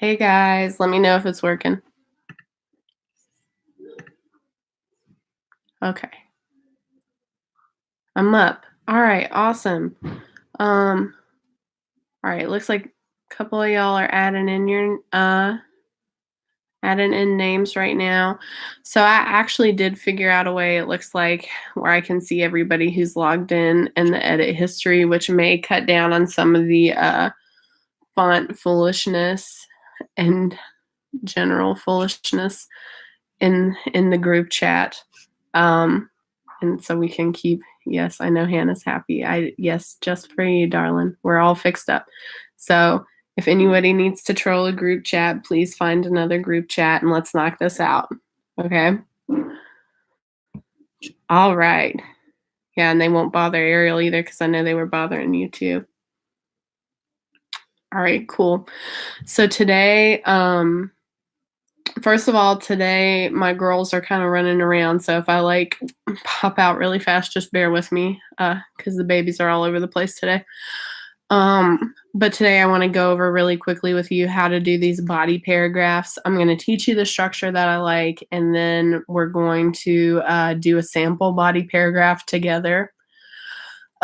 Hey guys, let me know if it's working. Okay. I'm up. All right, awesome. Um, all right, looks like a couple of y'all are adding in names right now. So I actually did figure out a way, it looks like, where I can see everybody who's logged in the edit history, which may cut down on some of the font foolishness and general foolishness in the group chat. And so we can keep, yes, I know Hannah's happy. Yes, just for you, darling. We're all fixed up. So if anybody needs to troll a group chat, please find another group chat and let's knock this out. Okay. All right. Yeah, and they won't bother Ariel either because I know they were bothering you too. All right, cool. So today, first of all, today my girls are kind of running around. So if I pop out really fast, just bear with me because the babies are all over the place today. But today I want to go over really quickly with you how to do these body paragraphs. I'm going to teach you the structure that I like, and then we're going to do a sample body paragraph together.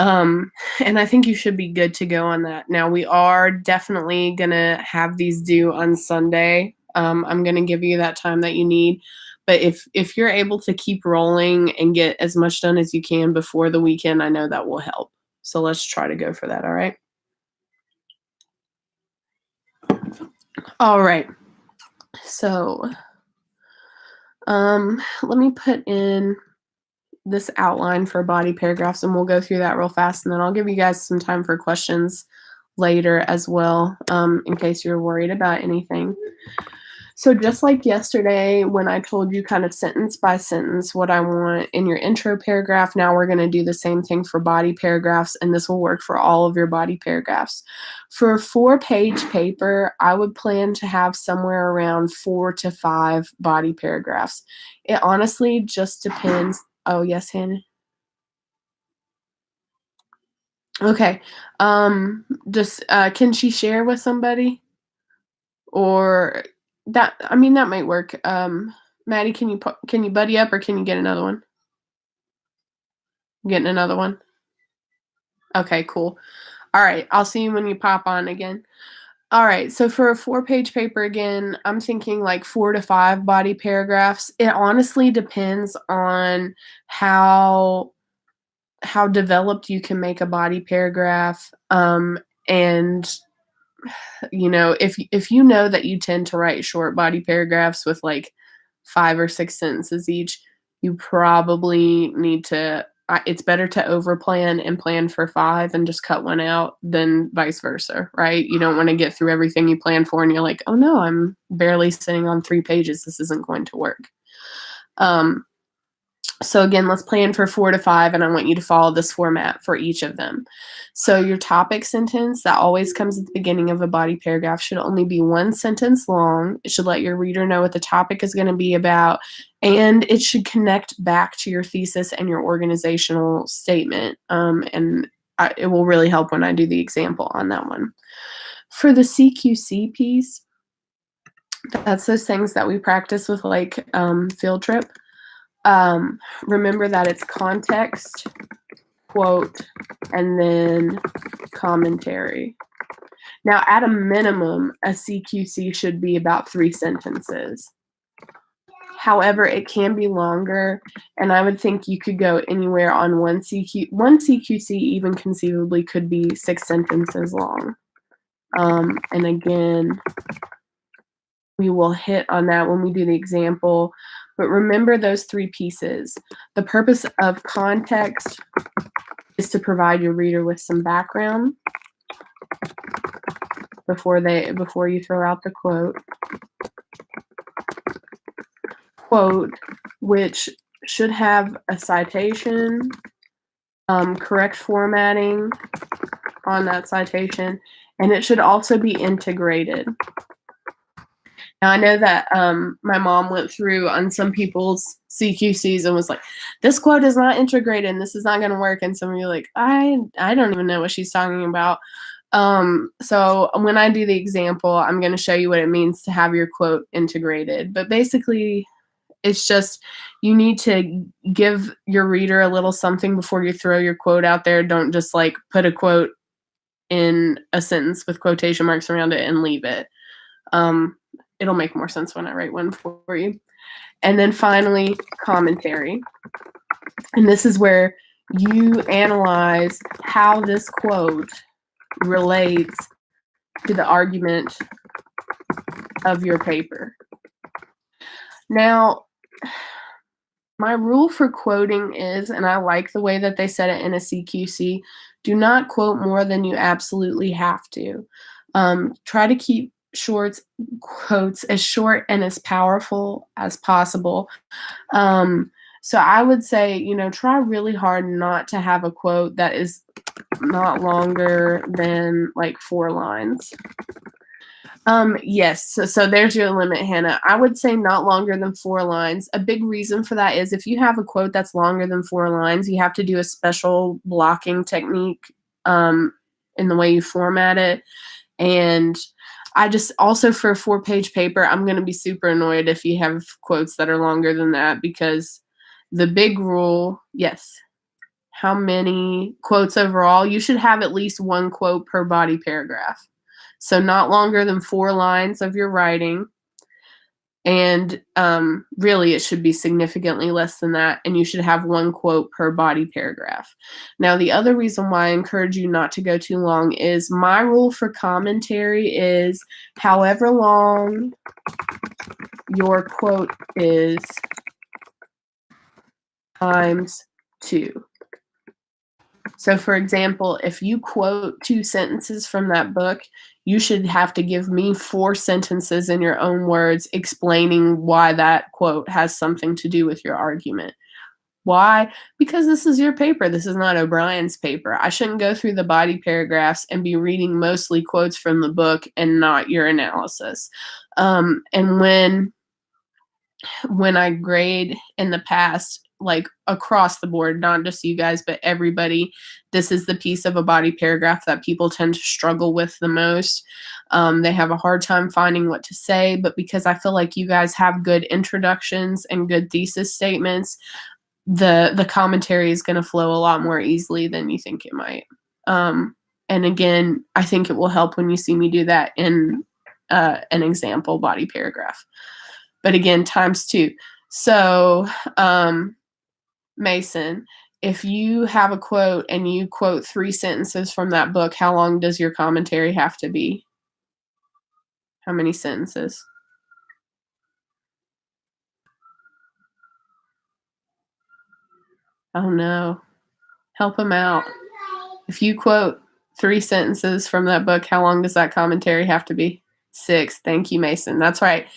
And I think you should be good to go on that. Now, we are definitely going to have these due on Sunday. I'm going to give you that time that you need. But if you're able to keep rolling and get as much done as you can before the weekend, I know that will help. So let's try to go for that, all right? All right. So let me put in this outline for body paragraphs and we'll go through that real fast, and then I'll give you guys some time for questions later as well, in case you're worried about anything. So just like yesterday when I told you kind of sentence by sentence what I want in your intro paragraph, now we're going to do the same thing for body paragraphs, and this will work for all of your body paragraphs. For a 4-page paper, I would plan to have somewhere around 4 to 5 body paragraphs. It honestly just depends. Oh, yes, Hannah. Okay. Just can she share with somebody? Or that might work. Maddie, can you buddy up or can you get another one? Getting another one? Okay, cool. All right, I'll see you when you pop on again. All right, so for a 4-page paper again, I'm thinking like 4 to 5 body paragraphs. It honestly depends on how developed you can make a body paragraph. And if you know that you tend to write short body paragraphs with like 5 or 6 sentences each, you probably need to it's better to overplan and plan for 5 and just cut one out than vice versa, right? You don't want to get through everything you plan for and you're like, oh no, I'm barely sitting on 3 pages. This isn't going to work. So again, let's plan for 4 to 5, and I want you to follow this format for each of them. So your topic sentence that always comes at the beginning of a body paragraph should only be 1 sentence long. It should let your reader know what the topic is going to be about, and it should connect back to your thesis and your organizational statement. It will really help when I do the example on that one. For the CQC piece, that's those things that we practice with like field trip. Remember that it's context, quote, and then commentary. Now, at a minimum, a CQC should be about 3 sentences. However, it can be longer, and I would think you could go anywhere on one CQC even conceivably could be 6 sentences long. And again, we will hit on that when we do the example. But remember those 3 pieces. The purpose of context is to provide your reader with some background before you throw out the quote. Quote, which should have a citation, correct formatting on that citation, and it should also be integrated. Now, I know that my mom went through on some people's CQCs and was like, this quote is not integrated and this is not going to work. And some of you are like, I don't even know what she's talking about. So when I do the example, I'm going to show you what it means to have your quote integrated. But basically, it's just you need to give your reader a little something before you throw your quote out there. Don't just like put a quote in a sentence with quotation marks around it and leave it. Um, it'll make more sense when I write one for you. And then finally, commentary. And this is where you analyze how this quote relates to the argument of your paper. Now, my rule for quoting is, and I like the way that they said it in a CQC, do not quote more than you absolutely have to. Try to keep quotes as short and as powerful as possible. So I would say, try really hard not to have a quote that is not longer than like 4 lines. Yes. So there's your limit, Hannah. I would say not longer than 4 lines. A big reason for that is if you have a quote that's longer than 4 lines, you have to do a special blocking technique in the way you format it. And I just also for a 4-page paper, I'm going to be super annoyed if you have quotes that are longer than that, because the big rule, yes, how many quotes overall? You should have at least 1 quote per body paragraph. So not longer than 4 lines of your writing. And really, it should be significantly less than that. And you should have 1 quote per body paragraph. Now, the other reason why I encourage you not to go too long is my rule for commentary is however long your quote is times 2. So, for example, if you quote 2 sentences from that book, you should have to give me 4 sentences in your own words explaining why that quote has something to do with your argument. Why? Because this is your paper. This is not O'Brien's paper. I shouldn't go through the body paragraphs and be reading mostly quotes from the book and not your analysis. And when I grade in the past, like across the board, not just you guys, but everybody, this is the piece of a body paragraph that people tend to struggle with the most. They have a hard time finding what to say, but because I feel like you guys have good introductions and good thesis statements, the commentary is going to flow a lot more easily than you think it might. And again, I think it will help when you see me do that in an example body paragraph. But again, times 2. So, Mason, if you have a quote and you quote 3 sentences from that book, how long does your commentary have to be? How many sentences? Oh no. Help him out. If you quote 3 sentences from that book, how long does that commentary have to be? 6. Thank you, Mason. That's right.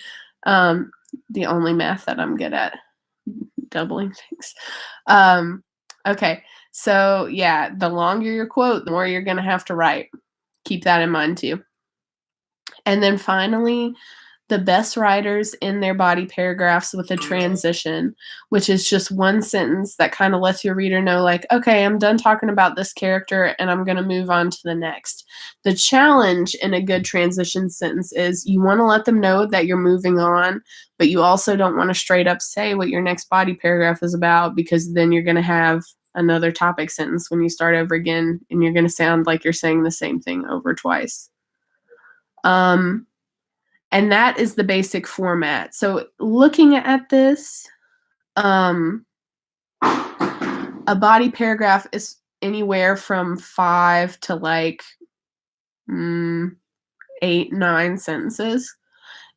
The only math that I'm good at. Doubling things. Okay. So yeah, the longer your quote, the more you're going to have to write. Keep that in mind too. And then finally, the best writers in their body paragraphs with a transition, which is just 1 sentence that kind of lets your reader know, like, okay, I'm done talking about this character and I'm going to move on to the next. The challenge in a good transition sentence is you want to let them know that you're moving on, but you also don't want to straight up say what your next body paragraph is about, because then you're going to have another topic sentence when you start over again and you're going to sound like you're saying the same thing over twice. And that is the basic format. So looking at this, a body paragraph is anywhere from 5 to like 8, 9 sentences.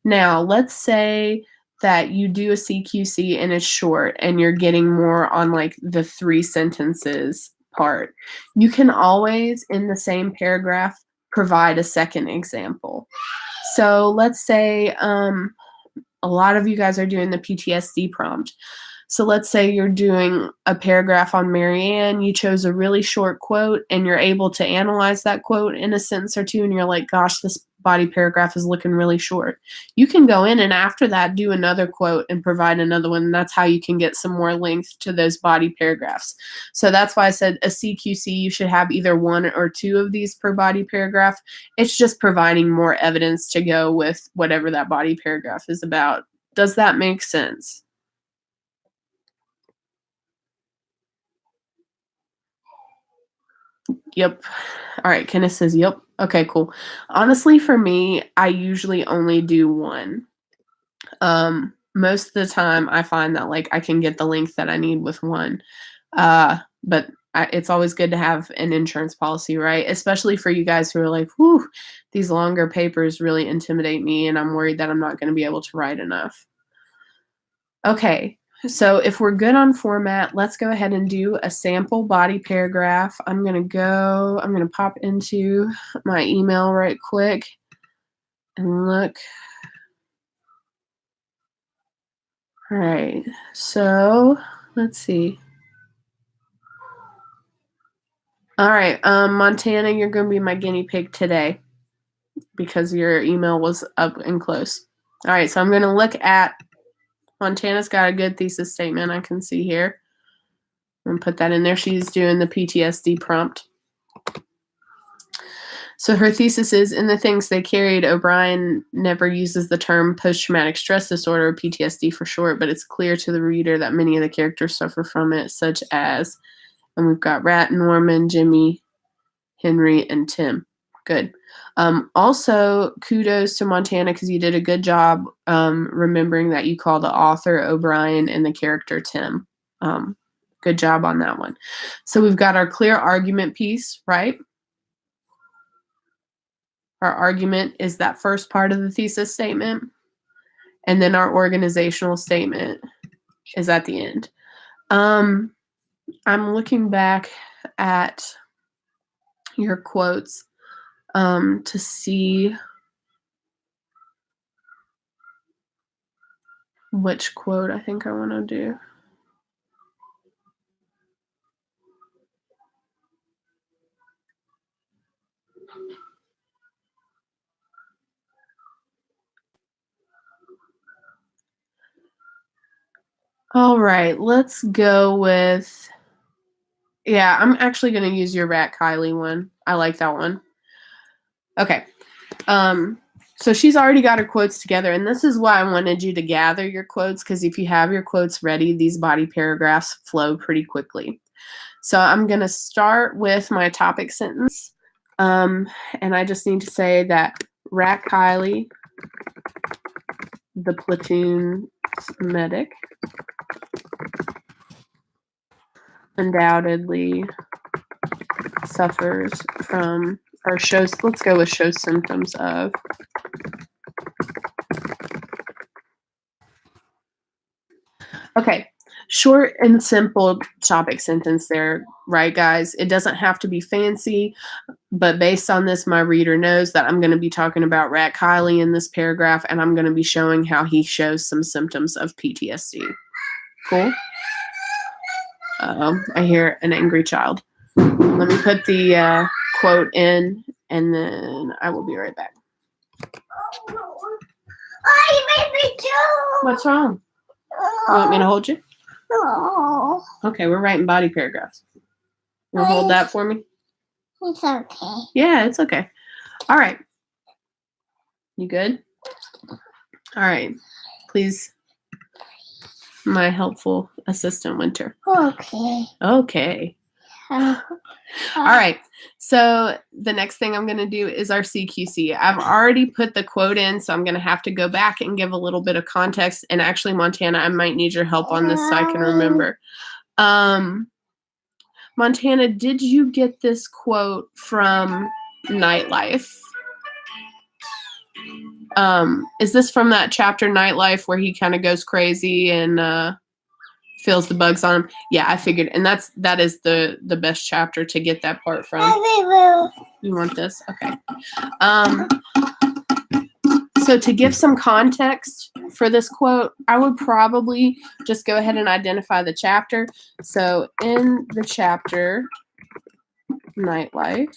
Now, let's say that you do a CQC and it's short and you're getting more on like the 3 sentences part. You can always, in the same paragraph, provide a second example. So let's say a lot of you guys are doing the PTSD prompt. So let's say you're doing a paragraph on Marianne, you chose a really short quote and you're able to analyze that quote in a sentence or 2 and you're like, gosh, this body paragraph is looking really short. You can go in and after that do another quote and provide another one. And that's how you can get some more length to those body paragraphs. So that's why I said a CQC, you should have either 1 or 2 of these per body paragraph. It's just providing more evidence to go with whatever that body paragraph is about. Does that make sense? Yep. All right, Kenneth says, yep. Okay, cool. Honestly, for me, I usually only do 1. Most of the time, I find that, like, I can get the length that I need with 1. But it's always good to have an insurance policy, right? Especially for you guys who are like, whew, these longer papers really intimidate me, and I'm worried that I'm not going to be able to write enough. Okay, so if we're good on format, let's go ahead and do a sample body paragraph. I'm going to pop into my email right quick and look. All right, so let's see. All right, Montana, you're going to be my guinea pig today because your email was up and close. All right, so I'm going to look at Montana's got a good thesis statement I can see here. I'm going to put that in there. She's doing the PTSD prompt. So her thesis is, in the things they carried, O'Brien never uses the term post-traumatic stress disorder, PTSD for short, but it's clear to the reader that many of the characters suffer from it, such as, and we've got Rat, Norman, Jimmy, Henry, and Tim. Good. Also, kudos to Montana because you did a good job remembering that you call the author O'Brien and the character Tim. Good job on that one. So we've got our clear argument piece, right? Our argument is that first part of the thesis statement. And then our organizational statement is at the end. I'm looking back at your quotes to see which quote I think I want to do. All right, let's go with, yeah, I'm actually going to use your Rat Kylie one. I like that one. Okay. So she's already got her quotes together, and this is why I wanted you to gather your quotes, because if you have your quotes ready, these body paragraphs flow pretty quickly. So I'm going to start with my topic sentence, and I just need to say that Rat Kylie, the platoon medic, undoubtedly suffers from, or shows, let's go with shows symptoms of okay, short and simple topic sentence there, right, guys? It doesn't have to be fancy, but based on this, my reader knows that I'm going to be talking about Rat Kylie in this paragraph, and I'm going to be showing how he shows some symptoms of PTSD. Cool? I hear an angry child. Let me put the quote in, and then I will be right back. Oh, you made me too. What's wrong? You want me to hold you? No. Okay, we're writing body paragraphs. You want to hold that for me? It's okay. Yeah, it's okay. All right. You good? All right. Please, my helpful assistant, Winter. Okay. Okay. All right. So the next thing I'm going to do is our CQC. I've already put the quote in, so I'm going to have to go back and give a little bit of context. And actually, Montana, I might need your help on this so I can remember. Montana, did you get this quote from Nightlife? Is this from that chapter Nightlife where he kind of goes crazy and feels the bugs on him? Yeah, I figured, and that is the best chapter to get that part from. You want this? Okay. So to give some context for this quote, I would probably just go ahead and identify the chapter. So in the chapter Nightlife,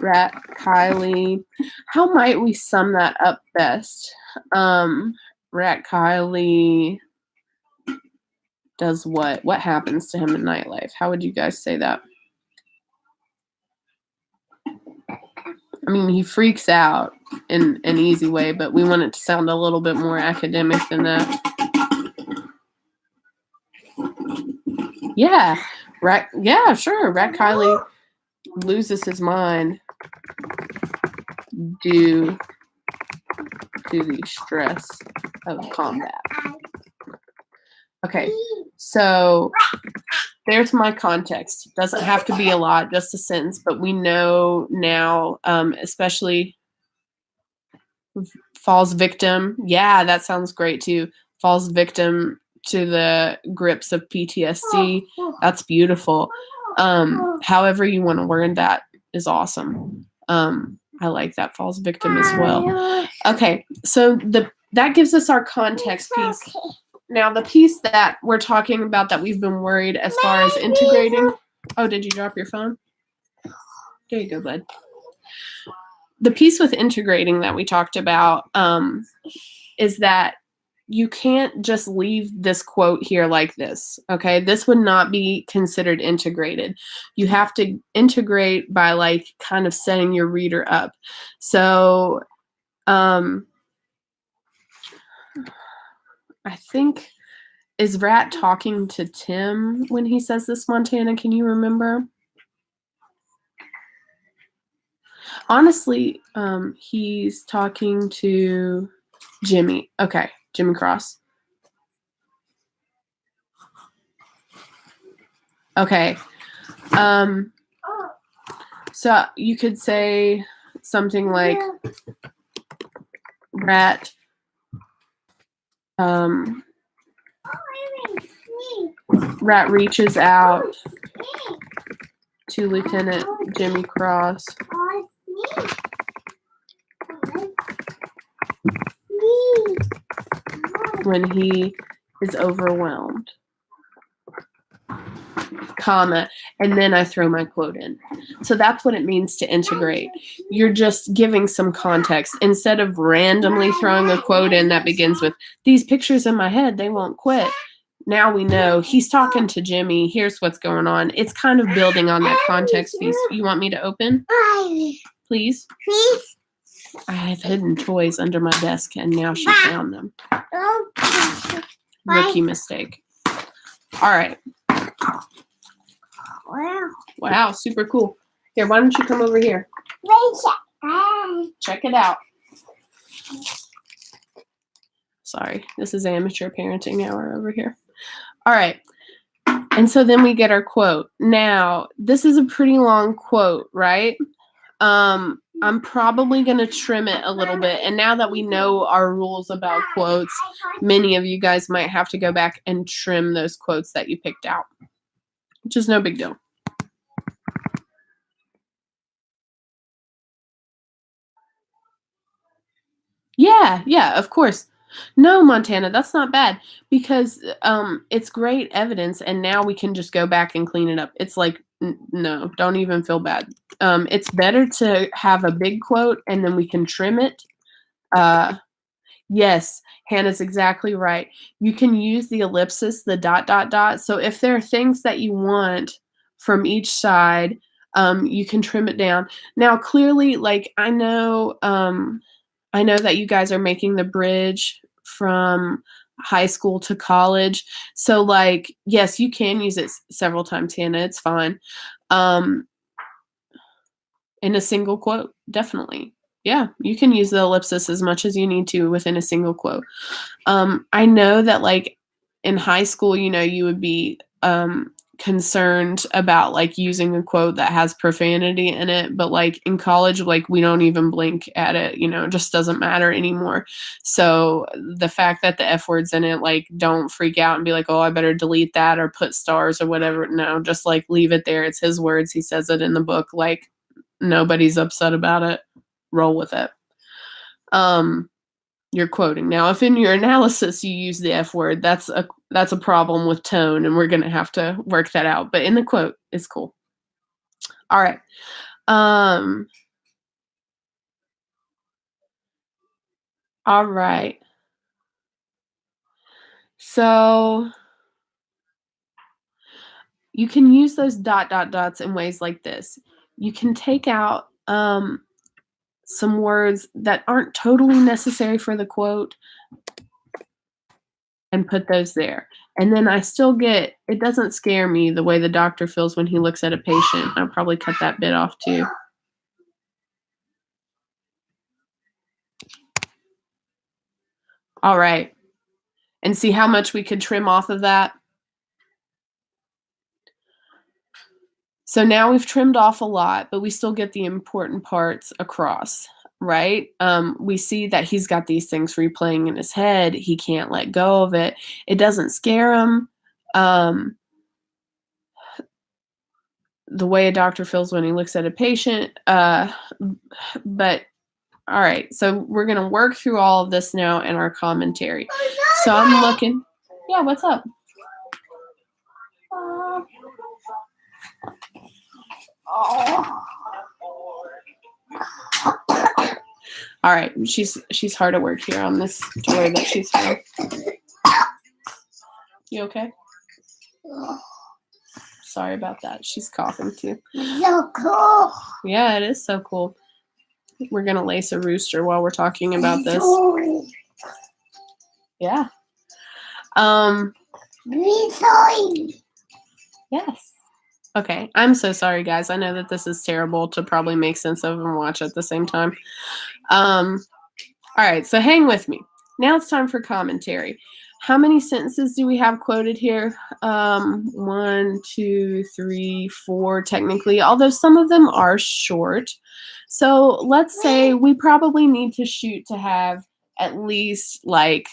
Rat Kylie. How might we sum that up best? Rat Kylie does what? What happens to him in nightlife? How would you guys say that? I mean, he freaks out in an easy way, but we want it to sound a little bit more academic than that. Yeah, yeah, sure. Rat Kylie loses his mind due to the stress of combat. Okay, so there's my context. Doesn't have to be a lot, just a sentence, but we know now, especially falls victim. Yeah, that sounds great too. Falls victim to the grips of PTSD. That's beautiful. However you want to word that is awesome. I like that, falls victim as well. Okay, so that gives us our context piece. Now, the piece that we're talking about that we've been worried as far as integrating. Oh, did you drop your phone? There you go, bud. The piece with integrating that we talked about is that you can't just leave this quote here like this, okay? This would not be considered integrated. You have to integrate by like kind of setting your reader up. So I think, is Rat talking to Tim when he says this, Montana? Can you remember? Honestly, he's talking to Jimmy. Okay, Jimmy Cross. Okay. So you could say something like Rat Rat reaches out to Lieutenant Jimmy Cross when he is overwhelmed, comma, and then I throw my quote in. So that's what it means to integrate. You're just giving some context instead of randomly throwing a quote in that begins with, "These pictures in my head, they won't quit." Now we know he's talking to Jimmy. Here's what's going on. It's kind of building on that context piece. You want me to open? Please? Please. I have hidden toys under my desk, and now she found them. Rookie mistake. All right. Wow, super cool. Here, why don't you come over here? Check it out. Sorry, this is amateur parenting hour over here. All right. And so then we get our quote. Now, this is a pretty long quote, right? I'm probably going to trim it a little bit. And now that we know our rules about quotes, many of you guys might have to go back and trim those quotes that you picked out, which is no big deal. Yeah, of course. No, Montana, that's not bad because it's great evidence, and now we can just go back and clean it up. It's like, no, don't even feel bad. It's better to have a big quote, and then we can trim it. Yes, Hannah's exactly right. You can use the ellipsis, the ... So if there are things that you want from each side, you can trim it down. Now, clearly, like I know that you guys are making the bridge from high school to college. So like, yes, you can use it several times, Hannah. It's fine. In a single quote, definitely. Yeah, you can use the ellipsis as much as you need to within a single quote. I know that like in high school, you would be concerned about like using a quote that has profanity in it, but like in college, like we don't even blink at it, it just doesn't matter anymore. So the fact that the F word's in it, like don't freak out and be like, oh, I better delete that or put stars or whatever. No, just like leave it there. It's his words. He says it in the book. Like nobody's upset about it. Roll with it. You're quoting. Now, if in your analysis you use the F word, that's a problem with tone, and we're going to have to work that out. But in the quote, it's cool. All right. All right. So you can use those dots in ways like this. You can take out some words that aren't totally necessary for the quote and put those there. And then I still get, it doesn't scare me the way the doctor feels when he looks at a patient. I'll probably cut that bit off too. All right. And see how much we could trim off of that? So now we've trimmed off a lot, but we still get the important parts across, right? We see that he's got these things replaying in his head. He can't let go of it. It doesn't scare him. The way a doctor feels when he looks at a patient. But all right, so we're going to work through all of this now in our commentary. So I'm looking. Yeah, what's up? All right, she's hard at work here on this toy that she's found. You okay? Sorry about that. She's coughing too. So cool. Yeah, it is so cool. We're gonna lace a rooster while we're talking about this. Yeah. Yes. Okay. I'm so sorry, guys. I know that this is terrible to probably make sense of and watch at the same time. All right. So hang with me. Now it's time for commentary. How many sentences do we have quoted here? 1, 2, 3, 4, technically, although some of them are short. So let's say we probably need to shoot to have at least like,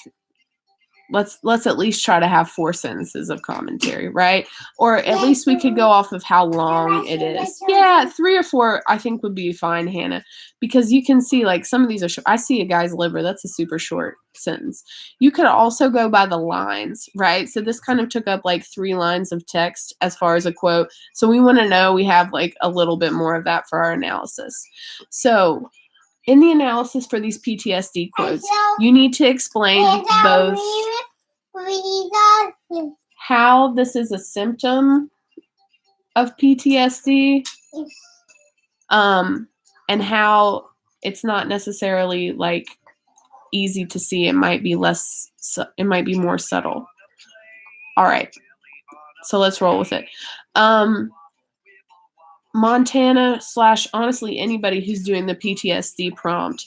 let's at least try to have 4 sentences of commentary, right? Or at least we could go off of how long it is. Yeah, 3 or 4 I think would be fine, Hannah, because you can see like some of these are short. I see a guy's liver. That's a super short sentence. You could also go by the lines, right? So this kind of took up like 3 lines of text as far as a quote. So we want to know we have like a little bit more of that for our analysis. So in the analysis for these PTSD quotes, you need to explain both how this is a symptom of PTSD, and how it's not necessarily like easy to see. It might be it might be more subtle. All right, so let's roll with it. Montana / honestly anybody who's doing the PTSD prompt,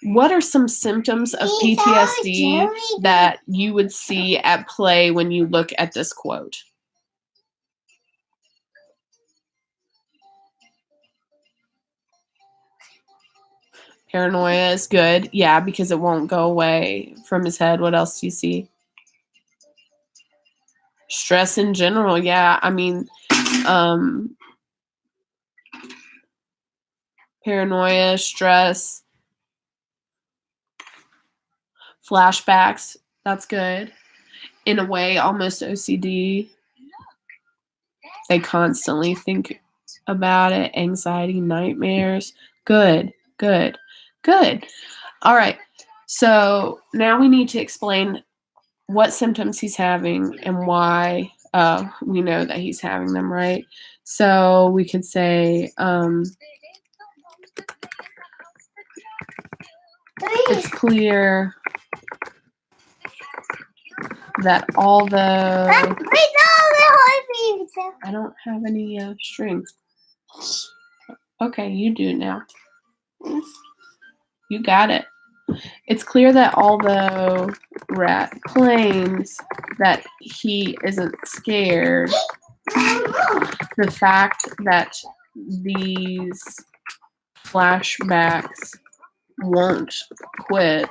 what are some symptoms of PTSD that you would see at play when you look at this quote? Paranoia is good. Yeah, because it won't go away from his head. What else do you see? Stress in general. Yeah, I mean, paranoia, stress, flashbacks. That's good. In a way, almost OCD. They constantly think about it. Anxiety, nightmares. Good, good, good. All right. So now we need to explain what symptoms he's having and why we know that he's having them, right? So we could say it's clear that although I don't have any string. Okay, you do it now. You got it. It's clear that although Rat claims that he isn't scared, the fact that these flashbacks won't quit.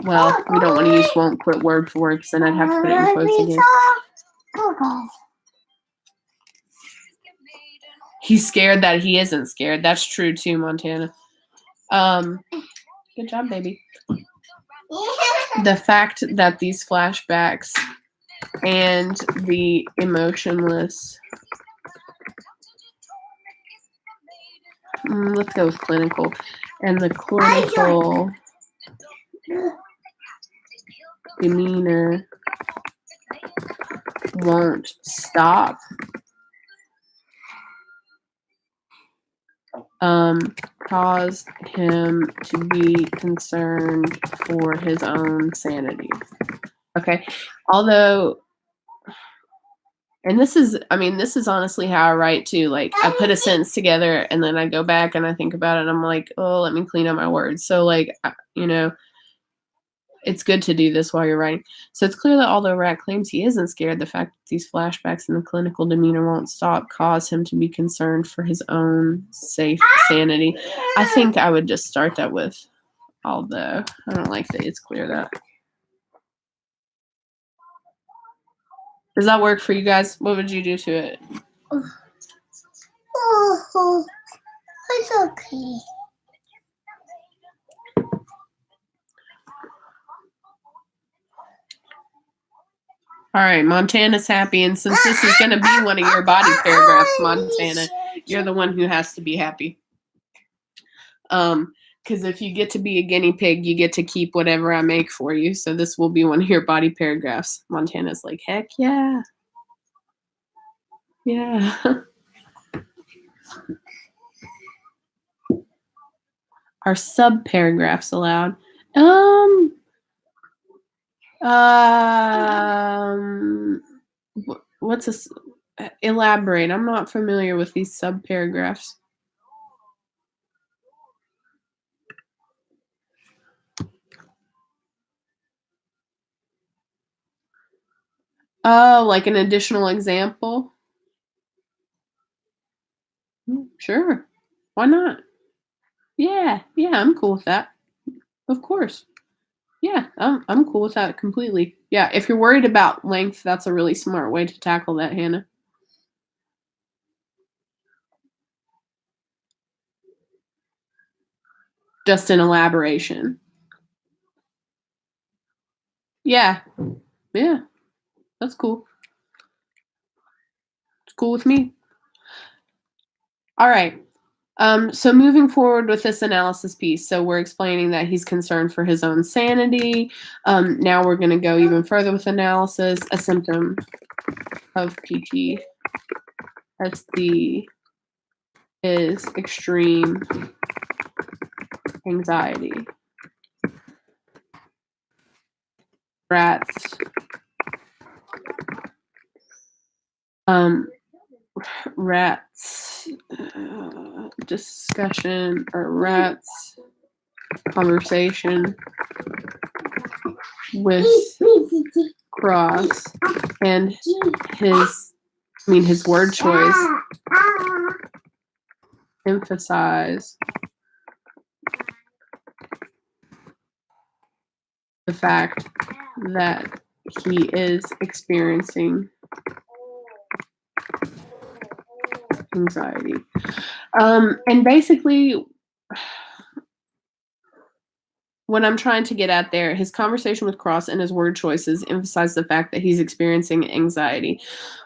Well, we don't want to use won't quit word for word because then I'd have to put it in quotes again. He's scared that he isn't scared. That's true too, Montana. Good job, baby. The fact that these flashbacks and the emotionless let's go with clinical. And the clinical demeanor won't stop. Caused him to be concerned for his own sanity. Okay. Although, and this is honestly how I write too. Like, I put a sentence together and then I go back and I think about it and I'm like, oh, let me clean up my words. So, like, it's good to do this while you're writing. So it's clear that although Rat claims he isn't scared, the fact that these flashbacks and the clinical demeanor won't stop cause him to be concerned for his own safe sanity. I think I would just start that with although. I don't like that it's clear that. Does that work for you guys? What would you do to it? Oh, it's okay. All right, Montana's happy, and since this is going to be one of your body paragraphs, Montana, you're the one who has to be happy. Because if you get to be a guinea pig, you get to keep whatever I make for you. So this will be one of your body paragraphs. Montana's like, heck yeah. Yeah. Are sub paragraphs allowed? What's this? Elaborate. I'm not familiar with these sub paragraphs. Oh, like an additional example? Sure. Why not? Yeah, I'm cool with that. Of course. Yeah, I'm cool with that completely. Yeah, if you're worried about length, that's a really smart way to tackle that, Hannah. Just an elaboration. Yeah, that's cool. It's cool with me. All right. So moving forward with this analysis piece, so we're explaining that he's concerned for his own sanity. Now we're going to go even further with analysis. A symptom of PTSD is extreme anxiety. Rats. Rats discussion or Rats conversation with Cross and his word choice emphasize the fact that he is experiencing anxiety. And basically, what I'm trying to get at there, his conversation with Cross and his word choices emphasize the fact that he's experiencing anxiety.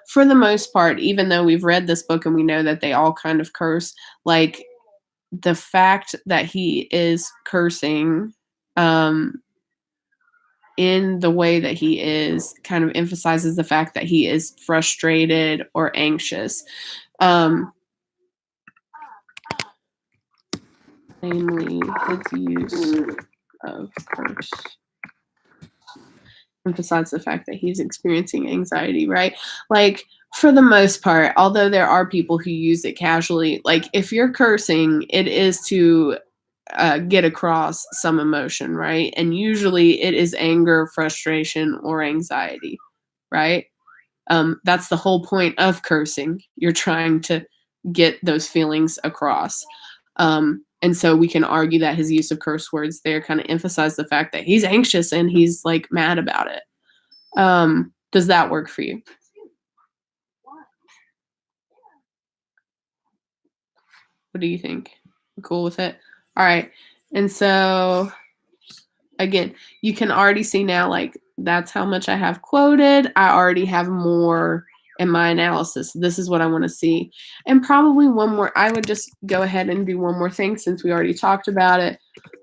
For the most part, even though we've read this book and we know that they all kind of curse, like the fact that he is cursing in the way that he is kind of emphasizes the fact that he is frustrated or anxious. Namely, his use of curse emphasize the fact that he's experiencing anxiety, right? Like, for the most part, although there are people who use it casually, like if you're cursing, it is to get across some emotion, right? And usually it is anger, frustration, or anxiety, right? That's the whole point of cursing. You're trying to get those feelings across. And so we can argue that his use of curse words there kind of emphasize the fact that he's anxious and he's like mad about it. Does that work for you? What do you think? Cool with it? All right. And so again, you can already see now, like, that's how much I have quoted. I already have more in my analysis. This is what I want to see. And probably one more. I would just go ahead and do one more thing since we already talked about it.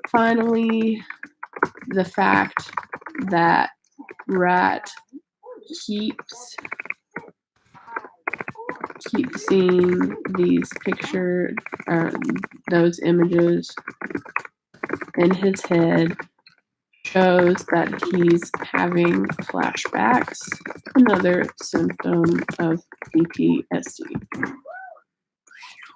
Finally, the fact that rat keeps seeing these pictures, those images in his head shows that he's having flashbacks, another symptom of PTSD.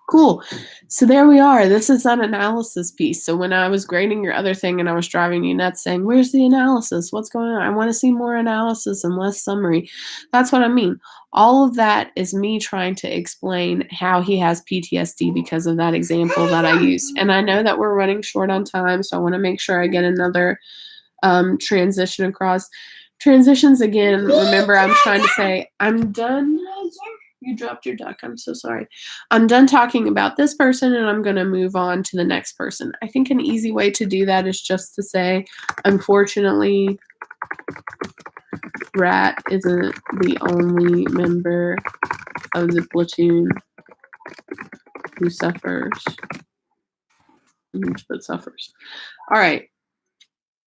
Cool. So there we are. This is an analysis piece. So when I was grading your other thing and I was driving you nuts saying, where's the analysis? What's going on? I want to see more analysis and less summary. That's what I mean. All of that is me trying to explain how he has PTSD because of that example that I used. And I know that we're running short on time, so I want to make sure I get another transition across. Transitions again, remember I'm trying to say, I'm done. You dropped your duck. I'm so sorry. I'm done talking about this person and I'm going to move on to the next person. I think an easy way to do that is just to say, unfortunately, Rat isn't the only member of the platoon who suffers. But suffers. All right.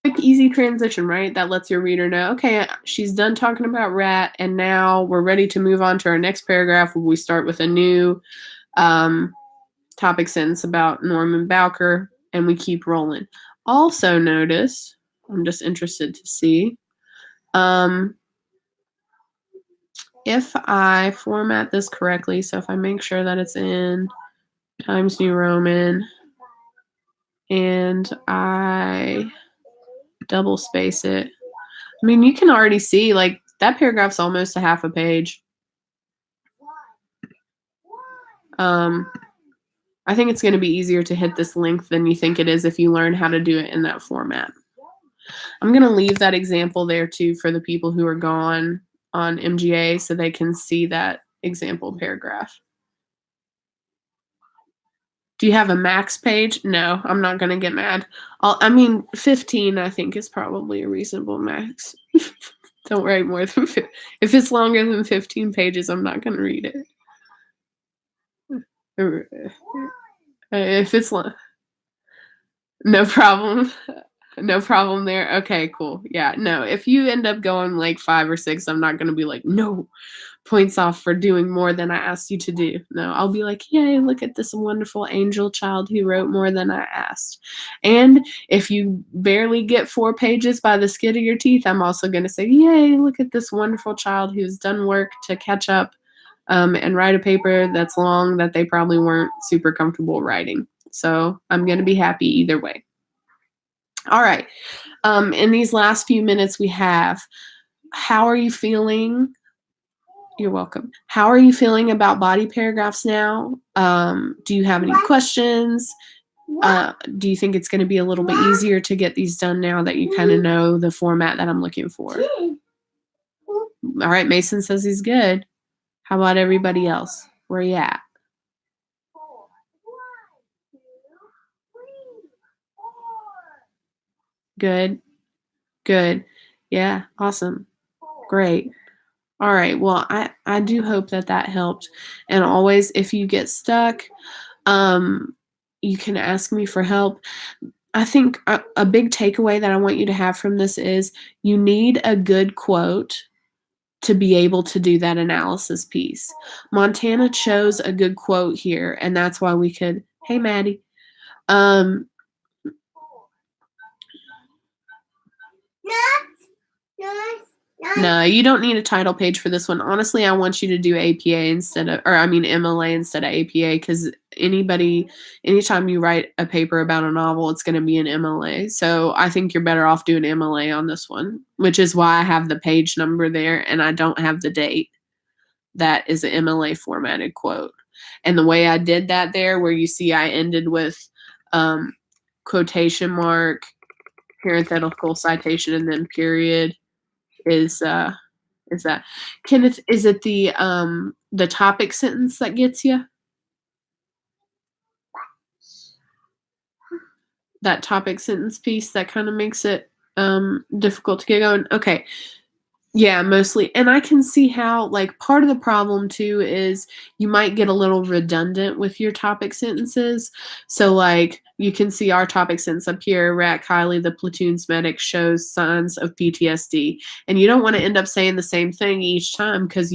Quick, easy transition, right? That lets your reader know, okay, she's done talking about Rat, and now we're ready to move on to our next paragraph where we start with a new topic sentence about Norman Bowker, and we keep rolling. Also notice, I'm just interested to see, if I format this correctly, so if I make sure that it's in Times New Roman, and I double space it. I mean, you can already see, like, that paragraph's almost a half a page. I think it's going to be easier to hit this length than you think it is if you learn how to do it in that format. I'm going to leave that example there, too, for the people who are gone on MGA so they can see that example paragraph. Do you have a max page? No, I'm not going to get mad. 15, I think, is probably a reasonable max. Don't write more than 15. If it's longer than 15 pages, I'm not going to read it. If it's no problem. No problem there. Okay, cool. Yeah, no, if you end up going like 5 or 6, I'm not going to be like, no, points off for doing more than I asked you to do. No, I'll be like, yay, look at this wonderful angel child who wrote more than I asked. And if you barely get 4 pages by the skin of your teeth, I'm also going to say, yay, look at this wonderful child who's done work to catch up and write a paper that's long that they probably weren't super comfortable writing. So I'm going to be happy either way. All right. In these last few minutes we have, how are you feeling? You're welcome. How are you feeling about body paragraphs now? Do you have any questions? Do you think it's going to be a little bit easier to get these done now that you kind of know the format that I'm looking for? All right. Mason says he's good. How about everybody else? Where you at? Good. Good. Yeah. Awesome. Great. All right. Well, I do hope that helped. And always, if you get stuck, you can ask me for help. I think a big takeaway that I want you to have from this is you need a good quote to be able to do that analysis piece. Montana chose a good quote here, and that's why we could, hey, Maddie. No, you don't need a title page for this one. Honestly, I want you to do APA MLA instead of APA, because anytime you write a paper about a novel, it's going to be an MLA. So I think you're better off doing MLA on this one, which is why I have the page number there and I don't have the date. That is an MLA formatted quote. And the way I did that there, where you see I ended with quotation mark, parenthetical citation, and then period, is that Kenneth? Is it the topic sentence that gets you? That topic sentence piece that kind of makes it difficult to get going. Okay, Yeah, mostly. And I can see how, like, part of the problem too is you might get a little redundant with your topic sentences. So, like, you can see our topic sentence up here, Rat Kylie, the platoon's medic, shows signs of PTSD. And you don't want to end up saying the same thing each time because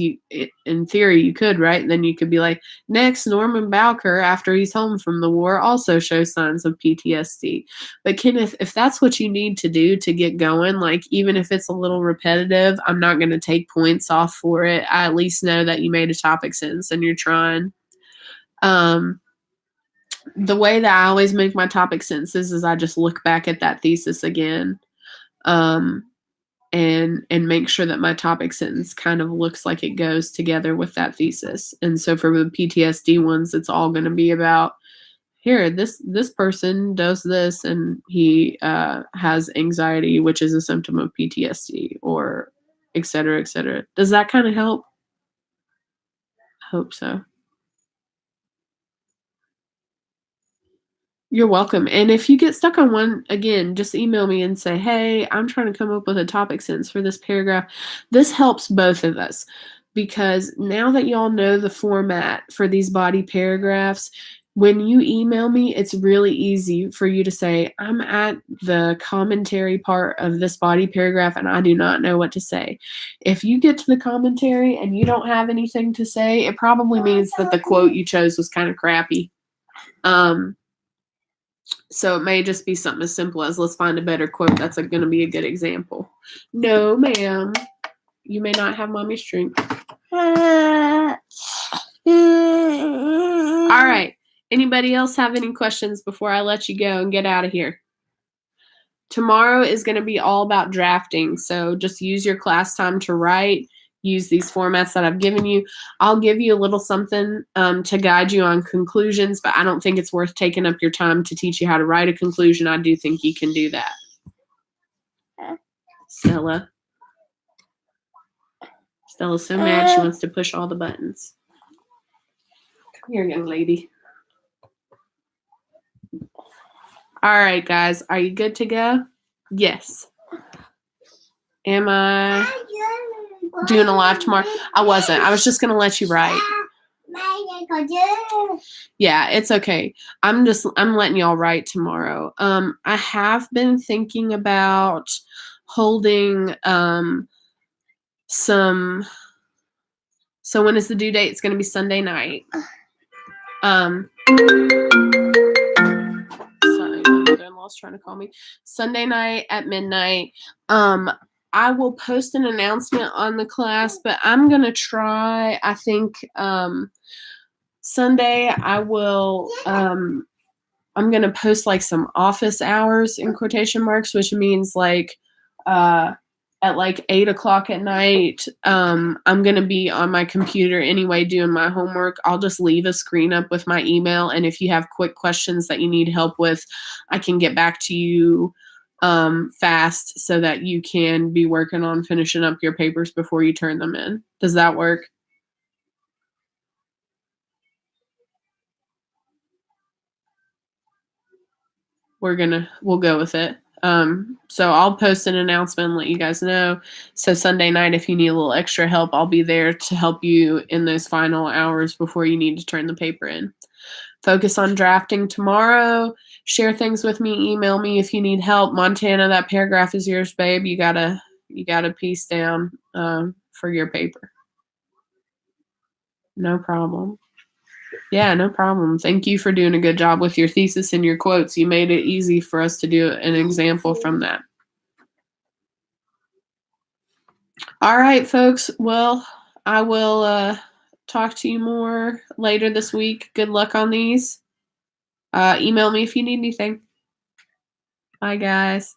in theory, you could, right? Then you could be like, next, Norman Bowker, after he's home from the war, also shows signs of PTSD. But Kenneth, if that's what you need to do to get going, like even if it's a little repetitive, I'm not going to take points off for it. I at least know that you made a topic sentence and you're trying. The way that I always make my topic sentences is I just look back at that thesis again, and make sure that my topic sentence kind of looks like it goes together with that thesis. And so for the PTSD ones, it's all going to be about here, this person does this and he has anxiety, which is a symptom of PTSD, or et cetera, et cetera. Does that kind of help? I hope so. You're welcome. And if you get stuck on one, again, just email me and say, hey, I'm trying to come up with a topic sentence for this paragraph. This helps both of us because now that y'all know the format for these body paragraphs, when you email me, it's really easy for you to say, I'm at the commentary part of this body paragraph and I do not know what to say. If you get to the commentary and you don't have anything to say, it probably means that the quote you chose was kind of crappy. So it may just be something as simple as let's find a better quote. That's going to be a good example. No, ma'am. You may not have mommy's drink. All right. Anybody else have any questions before I let you go and get out of here? Tomorrow is going to be all about drafting. So just use your class time to write. Use these formats that I've given you. I'll give you a little something to guide you on conclusions, but I don't think it's worth taking up your time to teach you how to write a conclusion. I do think you can do that. Stella. Stella's so mad she wants to push all the buttons. Come here, young lady. All right, guys. Are you good to go? Yes. Am I doing a live tomorrow? I wasn't. I was just going to let you write. Yeah, it's okay. I'm letting y'all write tomorrow. I have been thinking about holding so when is the due date? It's going to be Sunday night. Sorry, my mother-in-law's trying to call me. Sunday night at midnight. I will post an announcement on the class, but I'm going to try, I think, Sunday I will, I'm going to post like some office hours in quotation marks, which means like, at like 8 o'clock at night, I'm going to be on my computer anyway doing my homework. I'll just leave a screen up with my email. And if you have quick questions that you need help with, I can get back to you fast so that you can be working on finishing up your papers before you turn them in. Does that work? We'll go with it. So I'll post an announcement and let you guys know. So Sunday night, if you need a little extra help, I'll be there to help you in those final hours before you need to turn the paper in. Focus on drafting tomorrow. Share things with me. Email me if you need help. Montana, that paragraph is yours, babe. You gotta piece down for your paper. No problem. Yeah, no problem. Thank you for doing a good job with your thesis and your quotes. You made it easy for us to do an example from that. All right, folks. Well, I will talk to you more later this week. Good luck on these. Email me if you need anything. Bye, guys.